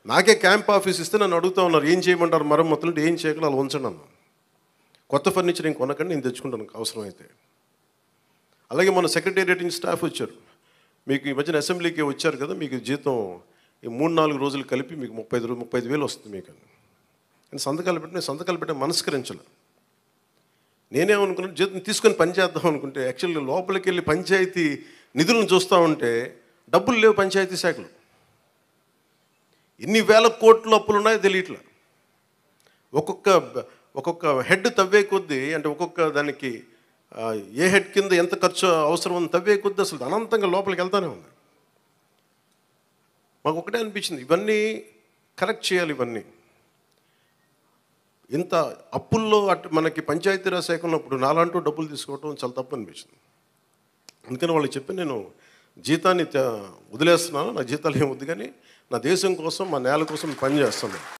నాకే camp office ఇస్తే నన్ను అడుగుతా ఉన్నారు, ఏం చేయమంటారు మరమ్మతులు అంటే, ఏం చేయగలరు అలా ఉంచండి అన్న. కొత్త ఫర్నిచర్ ఏం కొనకండి, నేను తెచ్చుకుంటాను అవసరం అయితే. అలాగే మన సెక్రటేరియట్ నుంచి స్టాఫ్ వచ్చారు, మీకు ఈ మధ్యన అసెంబ్లీకి వచ్చారు కదా, మీకు జీతం ఈ 3-4 రోజులు కలిపి మీకు 35,000 వస్తుంది మీకు అని. నేను సంతకాలు పెట్టే మనస్కరించలే. నేనేమనుకున్నాను, జీతం తీసుకొని పని చేద్దాం అనుకుంటే, యాక్చువల్గా లోపలికి వెళ్ళి పంచాయతీ నిధులను చూస్తూ ఉంటే డబ్బులు లేవు పంచాయతీ శాఖలు. ఎన్ని వేల కోట్ల అప్పులు ఉన్నాయో తెలియట్లే. ఒక్కొక్క హెడ్ తవ్వే కొద్దీ, అంటే ఒక్కొక్క దానికి ఏ హెడ్ కింద ఎంత ఖర్చు అవసరం ఉంది తవ్వే కొద్దీ అసలు అనంతంగా లోపలికి వెళ్తానే ఉంది. మాకు ఒకటే అనిపించింది, ఇవన్నీ కరెక్ట్ చేయాలి. ఇవన్నీ ఇంత అప్పుల్లో మనకి పంచాయతీరాజ్ శాఖ ఉన్నప్పుడు నాలంటూ డబ్బులు తీసుకోవడం చాలా తప్పు అనిపించింది. అందుకని వాళ్ళకి చెప్పి, నేను జీతాన్ని వదిలేస్తున్నాను, నా జీతాలు ఏం వద్దు, కానీ నా దేశం కోసం, మా నేల కోసం పని చేస్తాను.